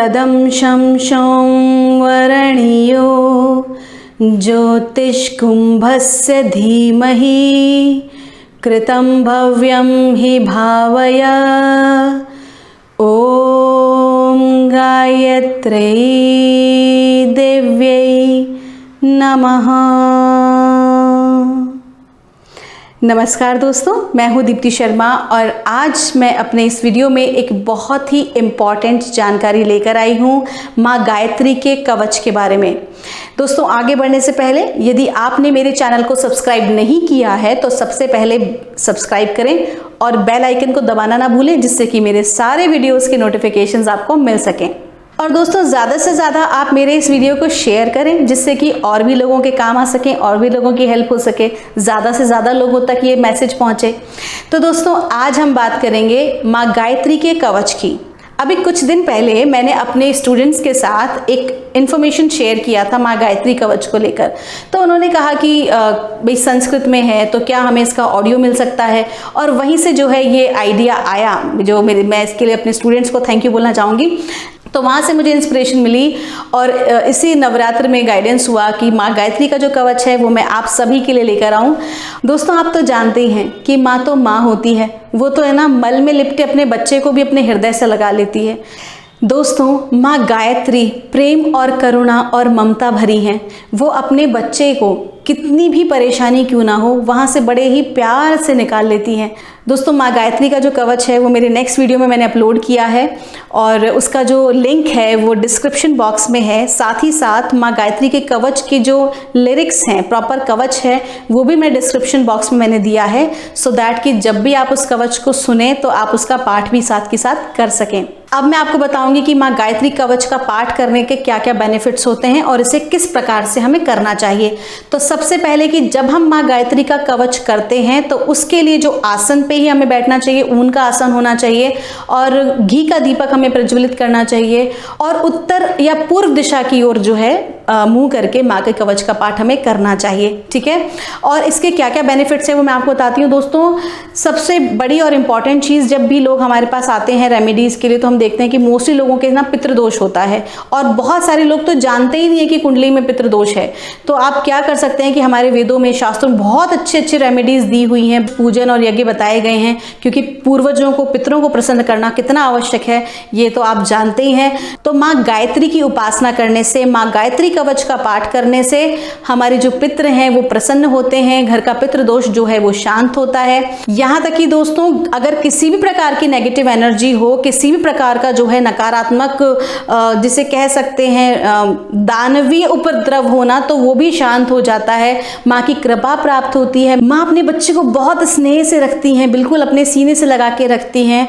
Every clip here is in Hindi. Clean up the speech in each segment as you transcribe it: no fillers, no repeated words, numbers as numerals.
तदं शंशं वरणीयो ज्योतिष्कुम्भस्य धीमहि कृतं भव्यं हि भावया। ॐ गायत्र्यै देव्यै नमः। नमस्कार दोस्तों, मैं हूँ दीप्ति शर्मा और आज मैं अपने इस वीडियो में एक बहुत ही इम्पॉर्टेंट जानकारी लेकर आई हूँ माँ गायत्री के कवच के बारे में। दोस्तों, आगे बढ़ने से पहले यदि आपने मेरे चैनल को सब्सक्राइब नहीं किया है तो सबसे पहले सब्सक्राइब करें और बेल आइकन को दबाना ना भूलें, जिससे कि मेरे सारे वीडियोज़ के नोटिफिकेशंस आपको मिल सकें। और दोस्तों, ज़्यादा से ज़्यादा आप मेरे इस वीडियो को शेयर करें, जिससे कि और भी लोगों के काम आ सकें और भी लोगों की हेल्प हो सके, ज़्यादा से ज़्यादा लोगों तक ये मैसेज पहुँचे। तो दोस्तों, आज हम बात करेंगे माँ गायत्री के कवच की। अभी कुछ दिन पहले मैंने अपने स्टूडेंट्स के साथ एक इन्फॉर्मेशन शेयर किया था माँ गायत्री कवच को लेकर। तो उन्होंने कहा कि भाई संस्कृत में है तो क्या हमें इसका ऑडियो मिल सकता है, और वहीं से जो है ये आइडिया आया, जो मैं इसके लिए अपने स्टूडेंट्स को थैंक यू बोलना चाहूँगी। तो वहाँ से मुझे इंस्पिरेशन मिली और इसी नवरात्र में गाइडेंस हुआ कि माँ गायत्री का जो कवच है वो मैं आप सभी के लिए लेकर आऊँ। दोस्तों, आप तो जानते ही हैं कि माँ तो माँ होती है, वो तो है ना, मल में लिपटे अपने बच्चे को भी अपने हृदय से लगा लेती है। दोस्तों, माँ गायत्री प्रेम और करुणा और ममता भरी हैं। वो अपने बच्चे को कितनी भी परेशानी क्यों ना हो वहाँ से बड़े ही प्यार से निकाल लेती हैं। दोस्तों, माँ गायत्री का जो कवच है वो मेरे नेक्स्ट वीडियो में मैंने अपलोड किया है और उसका जो लिंक है वो डिस्क्रिप्शन बॉक्स में है। साथ ही साथ माँ गायत्री के कवच की जो लिरिक्स हैं, प्रॉपर कवच है, वो भी मैं डिस्क्रिप्शन बॉक्स में मैंने दिया है, सो दैट कि जब भी आप उस कवच को सुने तो आप उसका पाठ भी साथ के साथ कर सकें। अब मैं आपको बताऊंगी कि माँ गायत्री कवच का पाठ करने के क्या क्या बेनिफिट्स होते हैं और इसे किस प्रकार से हमें करना चाहिए। तो सबसे पहले कि जब हम माँ गायत्री का कवच करते हैं तो उसके लिए जो आसन पे ही हमें बैठना चाहिए, ऊन का आसन होना चाहिए और घी का दीपक हमें प्रज्वलित करना चाहिए और उत्तर या पूर्व दिशा की ओर जो है मुंह करके माँ के कवच का पाठ हमें करना चाहिए। ठीक है, और इसके क्या क्या बेनिफिट्स हैं वो मैं आपको बताती हूँ। दोस्तों, सबसे बड़ी और इम्पॉर्टेंट चीज़, जब भी लोग हमारे पास आते हैं रेमेडीज़ के लिए तो हम देखते हैं कि मोस्टली लोगों के ना पितृदोष होता है और बहुत सारे लोग तो जानते ही नहीं है कि कुंडली में पितृदोष है। तो आप क्या कर सकते हैं कि हमारे वेदों में, शास्त्रों में बहुत अच्छे अच्छे रेमेडीज़ दी हुई हैं, पूजन और यज्ञ बताए गए हैं, क्योंकि पूर्वजों को, पितरों को प्रसन्न करना कितना आवश्यक है ये तो आप जानते ही हैं। तो माँ गायत्री की उपासना करने से, माँ गायत्री कवच का पाठ करने से हमारे जो पितृ हैं वो प्रसन्न होते हैं, घर का पितृदोष जो है वो शांत होता है। यहाँ तक कि दोस्तों, अगर किसी भी प्रकार की नेगेटिव एनर्जी हो, किसी भी प्रकार का जो है नकारात्मक, जिसे कह सकते हैं दानवीय उपद्रव होना, तो वो भी शांत हो जाता है। माँ की कृपा प्राप्त होती है। माँ अपने बच्चे को बहुत स्नेह से रखती हैं, बिल्कुल अपने सीने से लगा के रखती हैं।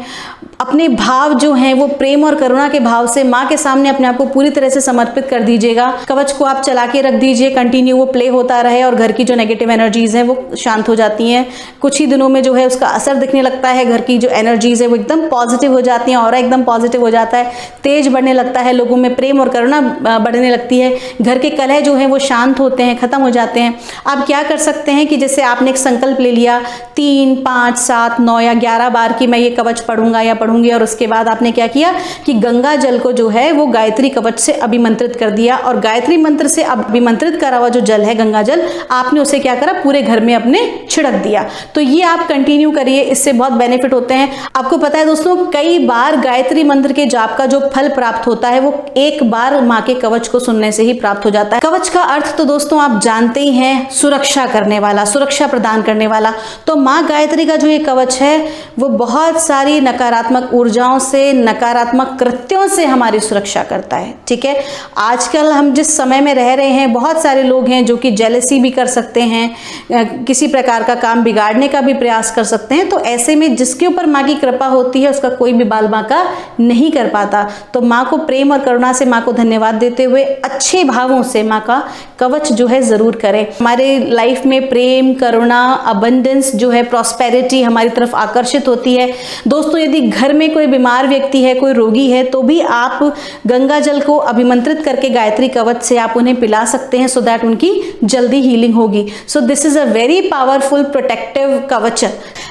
अपने भाव जो हैं वो प्रेम और करुणा के भाव से माँ के सामने अपने आप को पूरी तरह से समर्पित कर दीजिएगा। कवच को आप चला के रख दीजिए, कंटिन्यू वो प्ले होता रहे और घर की जो नेगेटिव एनर्जीज हैं वो शांत हो जाती हैं। कुछ ही दिनों में जो है उसका असर दिखने लगता है, घर की जो एनर्जीज है वो एकदम पॉजिटिव हो जाती हैं, ऑरा एकदम पॉजिटिव हो जाता है, तेज बढ़ने लगता है, लोगों में प्रेम और करुणा बढ़ने लगती है, घर के कलह जो है वो शांत होते हैं, खत्म हो जाते हैं। आप क्या कर सकते हैं कि जैसे आपने एक संकल्प ले लिया 3, 5, 7, 9 या 11 बार कि मैं ये कवच पढ़ूंगा या पढ़ूंगी, और उसके बाद आपने क्या किया कि गंगा जल को जो है वो गायत्री कवच से अभिमंत्रित कर दिया और गायत्री मंत्र से अभिमंत्रित करा हुआ जो जल है, गंगा जल, आपने उसे क्या करा, पूरे घर में अपने छिड़क दिया। तो ये आप कंटिन्यू करिए, इससे बहुत बेनिफिट होते हैं। आपको पता है दोस्तों, कई बार गायत्री मंत्र के जाप का जो फल प्राप्त होता है वो एक बार माँ के कवच को सुनने से ही प्राप्त हो जाता है। कवच का अर्थ तो दोस्तों आप जानते ही हैं, सुरक्षा करने वाला, सुरक्षा प्रदान करने वाला। तो माँ गायत्री का जो ये कवच है वो बहुत सारी नकारात्मक ऊर्जाओं से, नकारात्मक कृत्यों से हमारी सुरक्षा करता है। ठीक है, आजकल हम जिस समय में रह रहे हैं, बहुत सारे लोग हैं जो कि जेलसी भी कर सकते हैं, किसी प्रकार का काम बिगाड़ने का भी प्रयास कर सकते हैं। तो ऐसे में जिसके ऊपर माँ की कृपा होती है उसका कोई भी बाल बांका नहीं कर पाता। तो माँ को प्रेम और करुणा से, माँ को धन्यवाद देते हुए अच्छे भावों से माँ का कवच जो है जरूर करें। हमारे लाइफ में प्रेम, करुणा, अबंडेंस जो है, प्रॉस्पेरिटी हमारी तरफ आकर्षित होती है। दोस्तों, यदि घर में कोई बीमार व्यक्ति है, कोई रोगी है, तो भी आप गंगा जल को अभिमंत्रित करके गायत्री कवच से आप उन्हें पिला सकते हैं, सो दैट उनकी जल्दी हीलिंग होगी। So this is a very powerful protective कवच।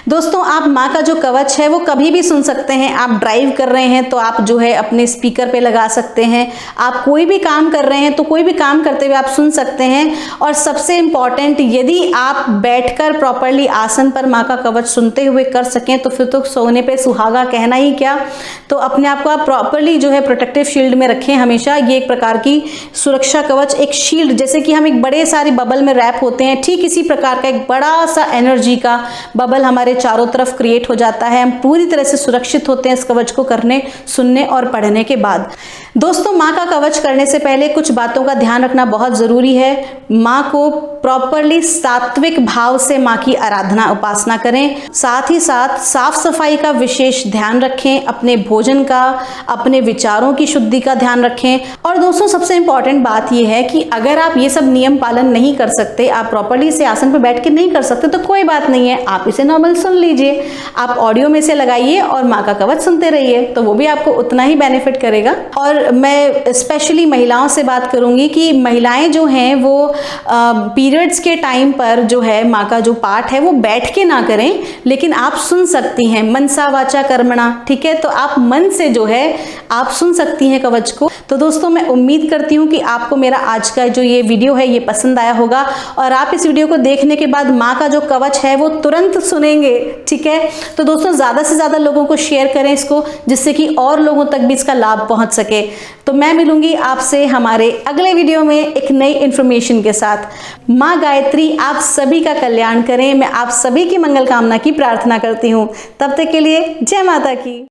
दोस्तों आप माँ का जो कवच है वो कभी भी सुन सकते हैं। आप ड्राइव कर रहे हैं तो आप जो है अपने स्पीकर पे लगा सकते हैं, आप कोई भी काम कर रहे हैं तो कोई भी काम करते हुए आप सुन सकते हैं। और सबसे इंपॉर्टेंट, यदि आप बैठकर प्रॉपरली आसन पर माँ का कवच सुनते हुए कर सकें तो फिर तो सोने पे सुहागा कहना ही क्या। तो अपने आप को आप प्रॉपरली जो है प्रोटेक्टिव शील्ड में रखें हमेशा। ये एक प्रकार की सुरक्षा कवच, एक शील्ड, जैसे कि हम एक बड़े सारे बबल में रैप होते हैं, ठीक इसी प्रकार का एक बड़ा सा एनर्जी का बबल हमारे चारों तरफ क्रिएट हो जाता है। हम पूरी तरह से सुरक्षित होते हैं इस कवच को करने, सुनने और पढ़ने के बाद। दोस्तों माँ का कवच करने से पहले कुछ बातों का ध्यान रखना बहुत जरूरी है। माँ को प्रॉपरली सात्विक भाव से माँ की आराधना उपासना करें। साथ ही साथ साफ सफाई का विशेष ध्यान रखें, अपने भोजन का, अपने विचारों की शुद्धि का ध्यान रखें। और दोस्तों सबसे इंपॉर्टेंट बात यह है कि अगर आप ये सब नियम पालन नहीं कर सकते, आप प्रॉपरली इसे आसन पर बैठ के नहीं कर सकते तो कोई बात नहीं है, आप इसे नॉर्मल सुन लीजिए। आप ऑडियो में से लगाइए और माँ का कवच सुनते रहिए, तो वो भी आपको उतना ही बेनिफिट करेगा। और मैं स्पेशली महिलाओं से बात करूंगी कि महिलाएं जो हैं वो पीरियड्स के टाइम पर जो है माँ का जो पाठ है वो बैठ के ना करें, लेकिन आप सुन सकती हैं मनसा वाचा कर्मणा, ठीक है। तो आप मन से जो है आप सुन सकती हैं कवच को। तो दोस्तों मैं उम्मीद करती हूँ कि आपको मेरा आज का जो ये वीडियो है ये पसंद आया होगा और आप इस वीडियो को देखने के बाद माँ का जो कवच है वो तुरंत सुनेंगे, ठीक है। तो दोस्तों ज़्यादा से ज़्यादा लोगों को शेयर करें इसको, जिससे कि और लोगों तक भी इसका लाभ पहुंच सके। तो मैं मिलूंगी आपसे हमारे अगले वीडियो में एक नई इंफॉर्मेशन के साथ। माँ गायत्री आप सभी का कल्याण करें, मैं आप सभी की मंगल कामना की प्रार्थना करती हूँ। तब तक के लिए जय माता की।